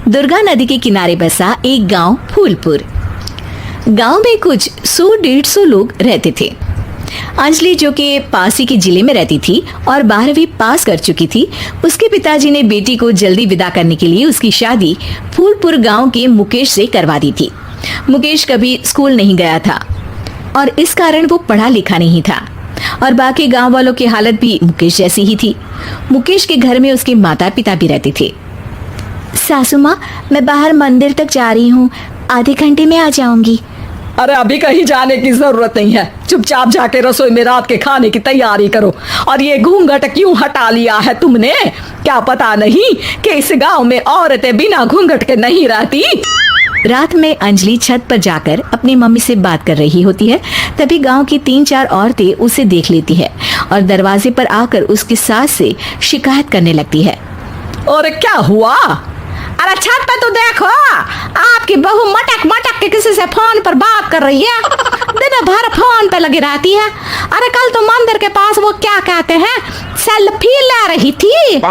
दुर्गा नदी के किनारे बसा एक गांव फूलपुर। गांव में कुछ 100-150 लोग रहते थे। अंजलि, जो कि पास ही के जिले में रहती थी और 12वीं पास कर चुकी थी, उसके पिताजी ने बेटी को जल्दी विदा करने के लिए उसकी शादी फूलपुर गांव के मुकेश से करवा दी थी। मुकेश कभी स्कूल नहीं गया था और इस कारण वो पढ़ा लिखा नहीं था और बाकी गांव वालों की हालत भी मुकेश जैसी ही थी। मुकेश के घर में उसके माता पिता भी रहते थे। सासू माँ, मैं बाहर मंदिर तक जा रही हूँ, आधे घंटे में आ जाऊंगी। अरे अभी कहीं जाने की जरूरत नहीं है, चुपचाप जाके रसोई में रात के खाने की तैयारी करो। और ये घूंघट क्यों हटा लिया है तुमने? क्या पता नहीं कि इस गांव में औरतें बिना घूंघट के नहीं रहती। रात में अंजलि छत पर जाकर अपनी मम्मी से बात कर रही होती है। तभी गांव की 3-4 औरतें उसे देख लेती है और दरवाजे पर आकर उसकी सास से शिकायत करने लगती है। और क्या हुआ? अरे छत पे तो देखो, आपकी बहू मटक मटक के किसी से फोन पर बात कर रही है। दिन भर फोन पे लगी रहती है। अरे कल तो मंदिर के पास वो क्या कहते हैं, सेल्फी ले रही थी।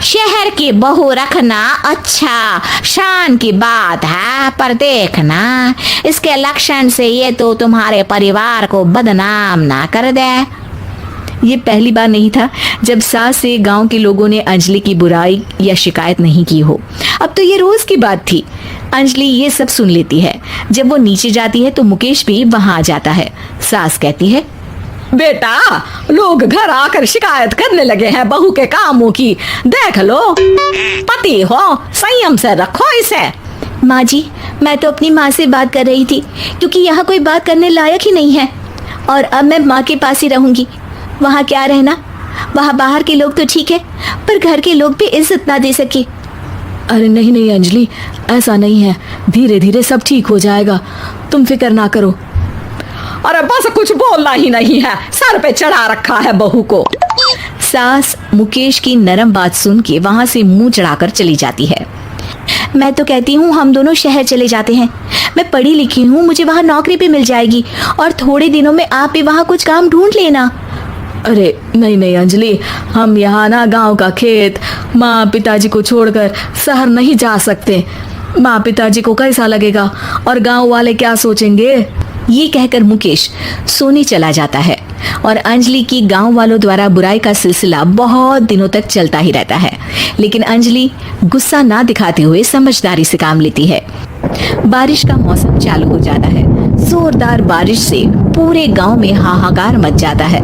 शहर की बहू रखना अच्छा शान की बात है, पर देखना इसके लक्षण से ये तो तुम्हारे परिवार को बदनाम ना कर दे। ये पहली बार नहीं था जब सास से गांव के लोगों ने अंजलि की बुराई या शिकायत नहीं की हो। अब तो ये रोज की बात थी। अंजलि ये सब सुन लेती है। जब वो नीचे जाती है तो मुकेश भी वहां आ जाता है। सास कहती है, बेटा, लोग घर आकर शिकायत करने लगे हैं बहू के कामों की, देख लो। पति हो, संयम से रखो इसे। माँ जी, मैं तो अपनी माँ से बात कर रही थी क्योंकि यहाँ कोई बात करने लायक ही नहीं है और अब मैं माँ के पास ही रहूंगी। वहाँ क्या रहना, वहाँ बाहर के लोग तो ठीक है पर घर के लोग भी इज्जत ना दे सके। अरे नहीं नहीं अंजलि, ऐसा नहीं है, धीरे धीरे सब ठीक हो जाएगा, तुम फिक्र ना करो। अरे बस कुछ बोलना ही नहीं है, सर पे चढ़ा रखा है बहू को। सास मुकेश की नरम बात सुन के वहाँ से मुंह चढ़ाकर चली जाती है। मैं तो कहती हूँ हम दोनों शहर चले जाते हैं। मैं पढ़ी लिखी हूँ, मुझे वहाँ नौकरी भी मिल जाएगी और थोड़े दिनों में आप भी वहाँ कुछ काम ढूंढ लेना। अरे नहीं नहीं अंजलि, हम यहाँ ना गांव का खेत, माँ पिताजी को छोड़कर शहर नहीं जा सकते। माँ पिताजी को कैसा लगेगा और गांव वाले क्या सोचेंगे? ये कहकर मुकेश सोने चला जाता है और अंजलि की गांव वालों द्वारा बुराई का सिलसिला बहुत दिनों तक चलता ही रहता है। लेकिन अंजलि गुस्सा ना दिखाते हुए समझदारी से काम लेती है। बारिश का मौसम चालू हो जाता है। जोरदार बारिश से पूरे गांव में हाहाकार मच जाता है।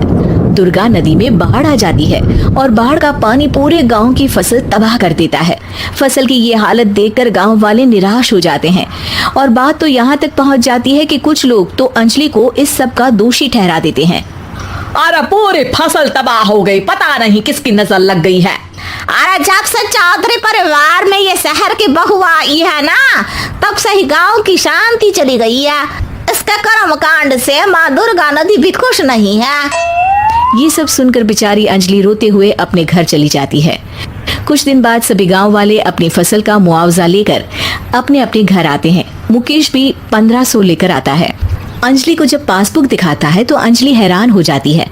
दुर्गा नदी में बाढ़ आ जाती है और बाढ़ का पानी पूरे गांव की फसल तबाह कर देता है। फसल की ये हालत देखकर गांव वाले निराश हो जाते हैं और बात तो यहाँ तक पहुँच जाती है कि कुछ लोग तो अंजलि को इस सब का दोषी ठहरा देते हैं। अरे पूरी फसल तबाह हो गई, पता नहीं किसकी नजर लग गई है। अरे जब से चौधरी परिवार में ये शहर की बहू आई है ना, तब से ही गांव की शांति चली गई है। इसके कर्म कांड से माँ दुर्गा नदी भी खुश नहीं है। ये सब सुनकर बेचारी अंजलि रोते हुए अपने घर चली जाती है। कुछ दिन बाद सभी गांव वाले अपनी फसल का मुआवजा लेकर अपने अपने घर आते हैं। मुकेश भी 1500 लेकर आता है। अंजलि को जब पासबुक दिखाता है तो अंजलि हैरान हो जाती है।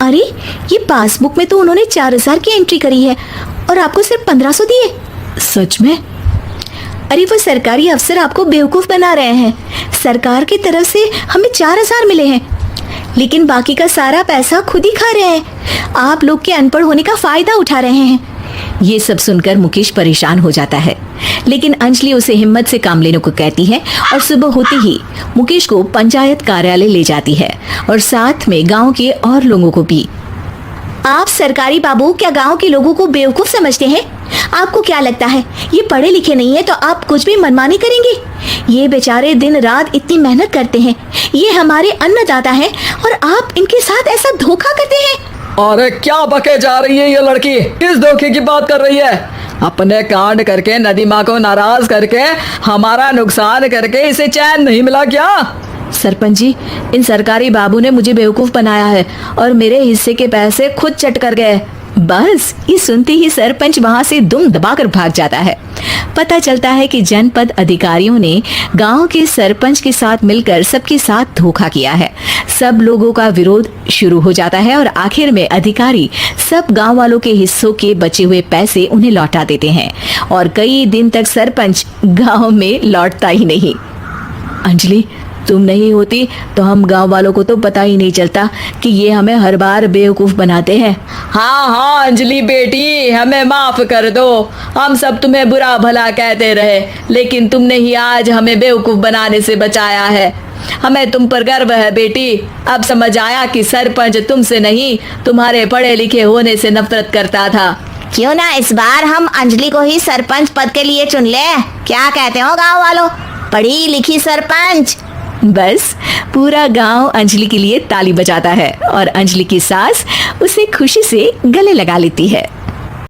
अरे ये पासबुक में तो उन्होंने 4000 की एंट्री करी है और आपको सिर्फ 1500 दिए। सच में? अरे वो सरकारी अफसर आपको बेवकूफ बना रहे हैं। सरकार की तरफ से हमें 4000 मिले हैं लेकिन बाकी का सारा पैसा खुद ही खा रहे हैं। आप लोग के अनपढ़ होने का फायदा उठा रहे हैं। ये सब सुनकर मुकेश परेशान हो जाता है लेकिन अंजलि उसे हिम्मत से काम लेने को कहती है और सुबह होते ही मुकेश को पंचायत कार्यालय ले जाती है और साथ में गांव के और लोगों को भी। आप सरकारी बाबू क्या गांव के लोगों को बेवकूफ समझते हैं? आपको क्या लगता है ये पढ़े लिखे नहीं है तो आप कुछ भी मनमानी करेंगे? ये बेचारे दिन रात इतनी मेहनत करते हैं, ये हमारे अन्नदाता हैं और आप इनके साथ ऐसा धोखा करते हैं। अरे क्या बके जा रही है ये लड़की, किस धोखे की बात कर रही है? अपने कांड करके नदी माँ को नाराज करके हमारा नुकसान करके इसे चैन नहीं मिला क्या? सरपंच जी, इन सरकारी बाबू ने मुझे बेवकूफ बनाया है और मेरे हिस्से के पैसे खुद चट कर गए। बस ये सुनते ही सरपंच वहां से दुम दबाकर भाग जाता है। पता चलता है कि जनपद अधिकारियों ने गांव के सरपंच के साथ मिलकर सबके साथ धोखा किया है। सब लोगों का विरोध शुरू हो जाता है और आखिर में अधिकारी सब गांव वालों के हिस्सों के बचे हुए पैसे उन्हें लौटा देते हैं और कई दिन तक सरपंच गांव में लौटता ही नहीं। अंजलि, तुम नहीं होती तो हम गांव वालों को तो पता ही नहीं चलता कि ये हमें हर बार बेवकूफ बनाते हैं। हाँ हाँ अंजलि बेटी, हमें माफ कर दो। हम सब तुम्हें बुरा भला कहते रहे, लेकिन तुमने ही आज हमें बेवकूफ बनाने से बचाया है। हमें तुम पर गर्व है बेटी। अब समझ आया कि सरपंच तुमसे नहीं, तुम्हारे पढ़े लिखे होने से नफरत करता था। क्यों ना इस बार हम अंजलि को ही सरपंच पद के लिए चुन ले? क्या कहते हो गांव वालों? पढ़ी लिखी सरपंच। बस पूरा गांव अंजलि के लिए ताली बजाता है और अंजलि की सास उसे खुशी से गले लगा लेती है।